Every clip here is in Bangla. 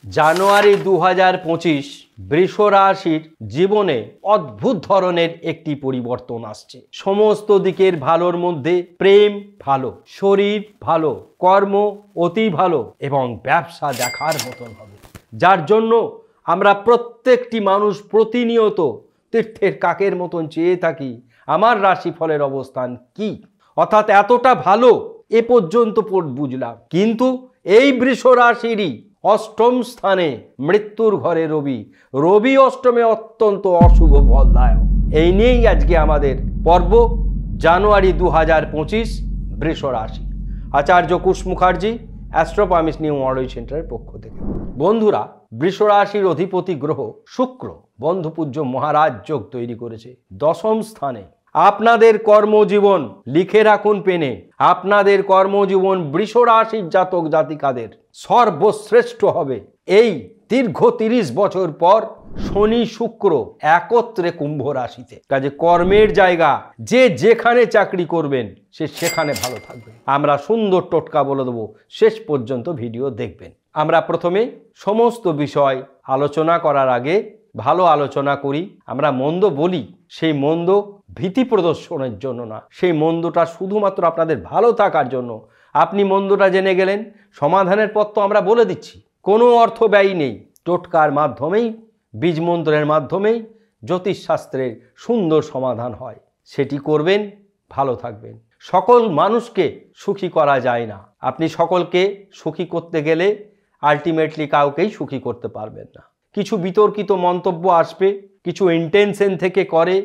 জানুয়ারি 2025 বৃষ রাশির জীবনে অদ্ভুত ধরনের একটি পরিবর্তন আসছে। সমস্ত দিকের ভালোর মধ্যে প্রেম ভালো, শরীর ভালো, কর্ম অতি ভালো এবং ব্যবসা দেখার মতন হবে, যার জন্য আমরা প্রত্যেকটি মানুষ প্রতিনিয়ত তীর্থের কাকের মতন চেয়ে থাকি আমার রাশিফলের অবস্থান কি, অর্থাৎ এতটা ভালো এ পর্যন্ত বুঝলাম। কিন্তু এই বৃষ রাশিরই অষ্টম স্থানে মৃত্যুর ঘরে রবি, রবি অষ্টমে অত্যন্ত অশুভ ফলদায়ক। এই নিয়েই আজকে আমাদের পর্ব জানুয়ারি 2025 বৃষ রাশি। আচার্য কুশ মুখার্জি, অ্যাস্ট্রোপামিস নিউ মডেল সেন্টারের পক্ষ থেকে। বন্ধুরা, বৃষ রাশির অধিপতি গ্রহ শুক্র বন্ধুপূজ্য মহারাজ যোগ তৈরি করেছে দশম স্থানে। আপনাদের কর্মজীবন লিখে রাখুন পেনে, আপনাদের কর্মজীবন বৃষ রাশির জাতক জাতিকাদের সর্বশ্রেষ্ঠ হবে। এই দীর্ঘ 30 বছর পর শনি শুক্র একত্রে কুম্ভ রাশিতে, কাজে কর্মের জায়গা যে যেখানে চাকরি করবেন সে সেখানে ভালো থাকবে। আমরা সুন্দর টোটকা বলে দেবো, শেষ পর্যন্ত ভিডিও দেখবেন। আমরা প্রথমে সমস্ত বিষয় আলোচনা করার আগে ভালো আলোচনা করি। আমরা মন্দ বলি, সেই মন্দ ভীতি প্রদর্শনের জন্য না, সেই মন্দটা শুধুমাত্র আপনাদের ভালো থাকার জন্য। আপনি মন্দটা জেনে গেলেন, সমাধানের পথ তো আমরা বলে দিচ্ছি, কোনো অর্থ ব্যয় নেই। টোটকার মাধ্যমেই, বীজমন্ত্রের মাধ্যমেই জ্যোতিষশাস্ত্রের সুন্দর সমাধান হয়, সেটি করবেন, ভালো থাকবেন। সকল মানুষকে সুখী করা যায় না। আপনি সকলকে সুখী করতে গেলে আলটিমেটলি কাউকেই সুখী করতে পারবেন না। কিছু বিতর্কিত মন্তব্য আসবে, কিছু ইন্টেনশন থেকে করে,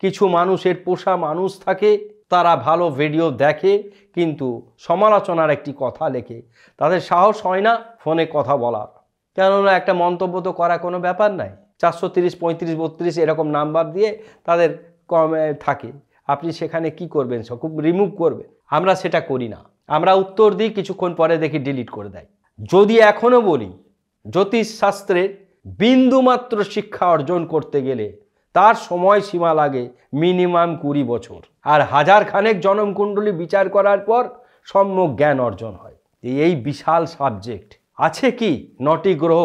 কিছু মানুষের পোষা মানুষ থাকে, তারা ভালো ভিডিও দেখে কিন্তু সমালোচনার একটি কথা লেখে, তাদের সাহস হয় না ফোনে কথা বলার। কেননা একটা মন্তব্য তো করা কোনো ব্যাপার নাই, 430, 35, 32 এরকম নাম্বার দিয়ে তাদের কমে থাকে। আপনি সেখানে কি করবেন? খুব রিমুভ করবেন। আমরা সেটা করি না, আমরা উত্তর দিই, কিছুক্ষণ পরে দেখি ডিলিট করে দেয়। যদি এখনও বলি, জ্যোতিষশাস্ত্রের বিন্দুমাত্র শিক্ষা অর্জন করতে গেলে তার সময় সীমা লাগে মিনিমাম 20 বছর, আর 1000 খানেক জন্মকুণ্ডলী বিচার করার পর সম্যক জ্ঞান অর্জন হয়। এই বিশাল সাবজেক্ট আছে কি 9টি গ্রহ,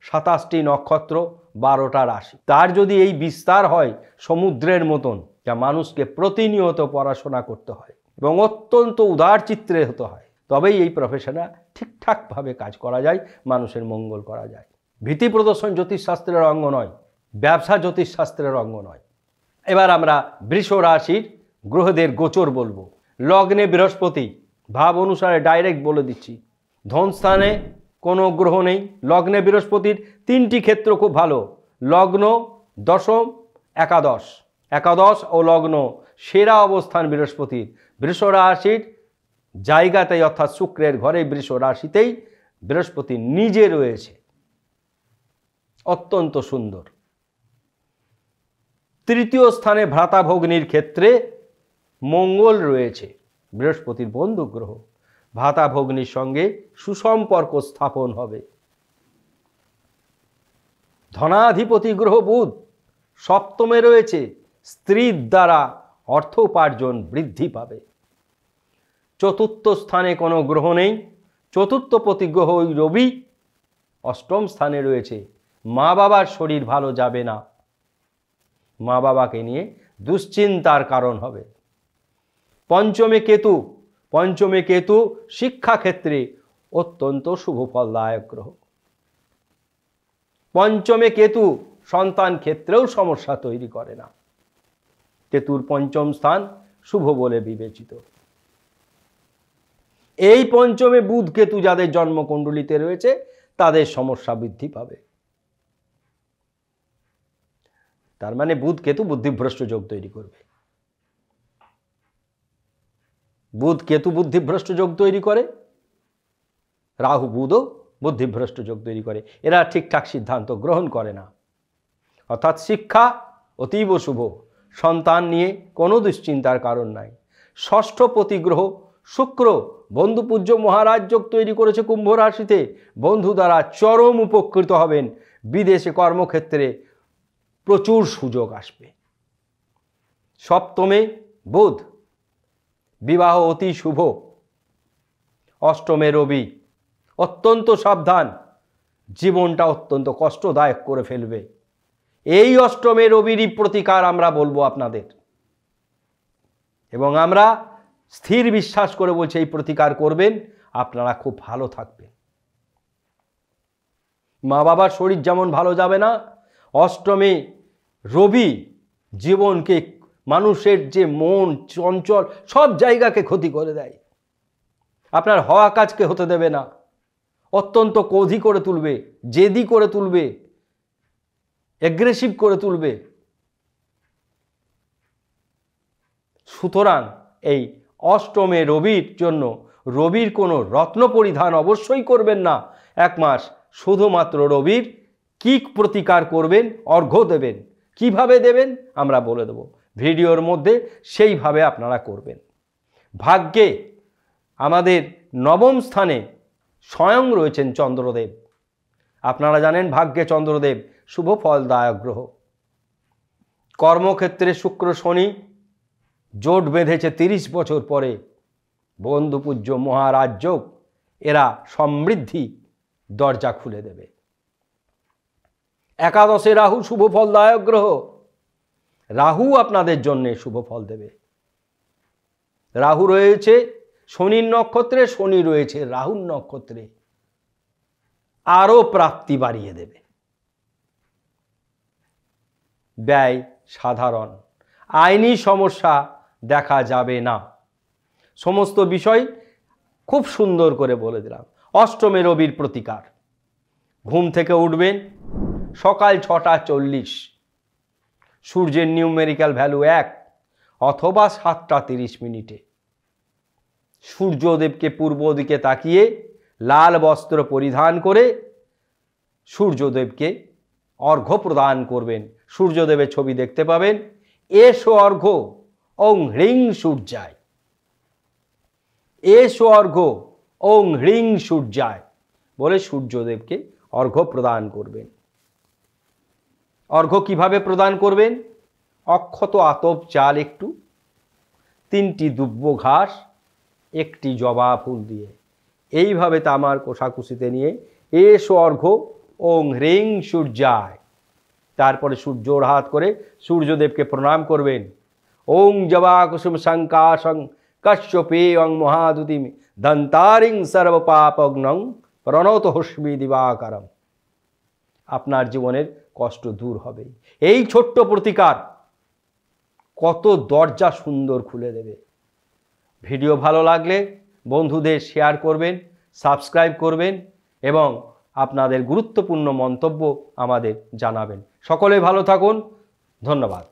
27টি নক্ষত্র, 12টা রাশি, তার যদি এই বিস্তার হয় সমুদ্রের মতন, যা মানুষকে প্রতিনিয়ত পড়াশোনা করতে হয় এবং অত্যন্ত উদার চিত্রে হতে হয়, তবেই এই প্রফেশনে ঠিকঠাকভাবে কাজ করা যায়, মানুষের মঙ্গল করা যায়। ভীতি প্রদর্শন জ্যোতিষশাস্ত্রের অঙ্গ নয়, ব্যবসা জ্যোতিষশাস্ত্রের অঙ্গ নয়। এবার আমরা বৃষ রাশির গ্রহদের গোচর বলবো। লগ্নে বৃহস্পতি, ভাব অনুসারে ডাইরেক্ট বলে দিচ্ছি, ধনস্থানে কোনো গ্রহ নেই। লগ্নে বৃহস্পতির 3টি ক্ষেত্র খুব ভালো, লগ্ন, দশম, একাদশ। একাদশ ও লগ্ন সেরা অবস্থান বৃহস্পতির। বৃষ রাশির জায়গাতেই, অর্থাৎ শুক্রের ঘরে বৃষ রাশিতেই বৃহস্পতি নিজে রয়েছে, অত্যন্ত সুন্দর। তৃতীয় স্থানে ভ্রাতা ভগ্নির ক্ষেত্রে মঙ্গল রয়েছে, বৃহস্পতির বন্ধু গ্রহ। ভ্রাতা ভগ্নির সঙ্গে সুসম্পর্ক স্থাপন হবে। ধনাধিপতি গ্রহ বুধ সপ্তমে রয়েছে, স্ত্রীর দ্বারা অর্থ উপার্জন বৃদ্ধি পাবে। চতুর্থ স্থানে কোনো গ্রহ নেই, চতুর্থপতি গ্রহ ওই রবি অষ্টম স্থানে রয়েছে। মা বাবার শরীর ভালো যাবে না, মা বাবাকে নিয়ে দুশ্চিন্তার কারণ হবে। পঞ্চমে কেতু, পঞ্চমে কেতু শিক্ষাক্ষেত্রে অত্যন্ত শুভ ফলদায়ক গ্রহ। পঞ্চমে কেতু সন্তান ক্ষেত্রেও সমস্যা তৈরি করে না। কেতুর পঞ্চম স্থান শুভ বলে বিবেচিত। এই পঞ্চমে বুধ কেতু যাদের জন্মকুণ্ডলিতে রয়েছে তাদের সমস্যা বৃদ্ধি পাবে। তার মানে বুধ কেতু বুদ্ধিভ্রষ্ট যোগ তৈরি করবে। বুধ কেতু বুদ্ধিভ্রষ্ট যোগ তৈরি করে, রাহু বুধও বুদ্ধিভ্রষ্ট যোগ তৈরি করে। এরা ঠিকঠাক সিদ্ধান্ত গ্রহণ করে না। অর্থাৎ শিক্ষা অতীব শুভ, সন্তান নিয়ে কোনো দুশ্চিন্তার কারণ নাই। ষষ্ঠপতি গ্রহ শুক্র বন্ধুপূজ্য মহারাজ যোগ তৈরি করেছে কুম্ভ রাশিতে। বন্ধু দ্বারা চরম উপকৃত হবেন, বিদেশে কর্মক্ষেত্রে প্রচুর সুযোগ আসবে। সপ্তমে বুধ, বিবাহ অতি শুভ। অষ্টমে রবি, অত্যন্ত সাবধান, জীবনটা অত্যন্ত কষ্টদায়ক করে ফেলবে। এই অষ্টমে রবিরই প্রতিকার আমরা বলবো আপনাদের, এবং আমরা স্থির বিশ্বাস করে বলছি এই প্রতিকার করবেন, আপনারা খুব ভালো থাকবেন। মা বাবার শরীর যেমন ভালো যাবে না, অষ্টমে রবি জীবনকে, মানুষের যে মন চঞ্চল সব জায়গাকে ক্ষতি করে দেয়। আপনার হওয়া কাজকে হতে দেবে না, অত্যন্ত ক্রোধী করে তুলবে, জেদি করে তুলবে, অ্যাগ্রেসিভ করে তুলবে। সুতরাং এই অষ্টমে রবির জন্য রবির কোনো রত্ন পরিধান অবশ্যই করবেন না। এক মাস শুধুমাত্র রবির কি প্রতিকার করবেন, অর্ঘ্য দেবেন, কিভাবে দেবেন আমরা বলে দেব ভিডিওর মধ্যে, সেইভাবে আপনারা করবেন। ভাগ্যে আমাদের নবম স্থানে স্বয়ং রয়েছেন চন্দ্রদেব। আপনারা জানেন ভাগ্যে চন্দ্রদেব শুভ ফলদায়ক গ্রহ। কর্মক্ষেত্রে শুক্র শনি জোট বেঁধেছে 30 বছর পরে, বন্ধুপূজ্য মহারাজ যোগ, এরা সমৃদ্ধি দরজা খুলে দেবে। একাদশে রাহু শুভ ফলদায়ক গ্রহ, রাহু আপনাদের জন্য শুভ ফল দেবে। রাহু রয়েছে শনির নক্ষত্রে, শনি রয়েছে রাহুর নক্ষত্রে, আরও প্রাপ্তি বাড়িয়ে দেবে। ব্যয় সাধারণ, আইনি সমস্যা দেখা যাবে না। সমস্ত বিষয় খুব সুন্দর করে বলে দিলাম। অষ্টমে রবির প্রতিকার, ঘুম থেকে উঠবেন সকাল 6টা 40, সূর্যের নিউমেরিক্যাল ভ্যালু 1 অথবা 7টা 30 সূর্যদেবকে পূর্ব দিকে তাকিয়ে লাল বস্ত্র পরিধান করে সূর্যদেবকে অর্ঘ্য প্রদান করবেন। সূর্যদেবের ছবি দেখতে পাবেন, এসো অর্ঘ্য ওং হ্রিং সূর্যায়, এসো অর্ঘ্য ওং হ্রিং সূর্যায় বলে সূর্যদেবকে অর্ঘ্য প্রদান করবেন। অর্ঘ্য কিভাবে প্রদান করবেন? অক্ষত আতপ চাল একটু, 3টি দুব্য ঘাস, 1টি জবা ফুল দিয়ে এইভাবে তামার কোষাকুষিতে নিয়ে এসো অর্ঘ্য ওং হ্রিং সূর্যায়, তারপরে সূর্যর হাত করে সূর্যদেবকে প্রণাম করবেন। ওং জবা কুসুম শঙ্কাশং কশ্যপে অং মহাদুতিম দন্তারিং সর্বপাপগ্নং প্রণত হস্মি দিবাকরম। আপনার জীবনের কষ্ট দূর হবে। এই ছোট্ট প্রতিকার কত দরজা সুন্দর খুলে দেবে। ভিডিও ভালো লাগলে বন্ধুদের শেয়ার করবেন, সাবস্ক্রাইব করবেন এবং আপনাদের গুরুত্বপূর্ণ মন্তব্য আমাদের জানাবেন। সকলে ভালো থাকুন, ধন্যবাদ।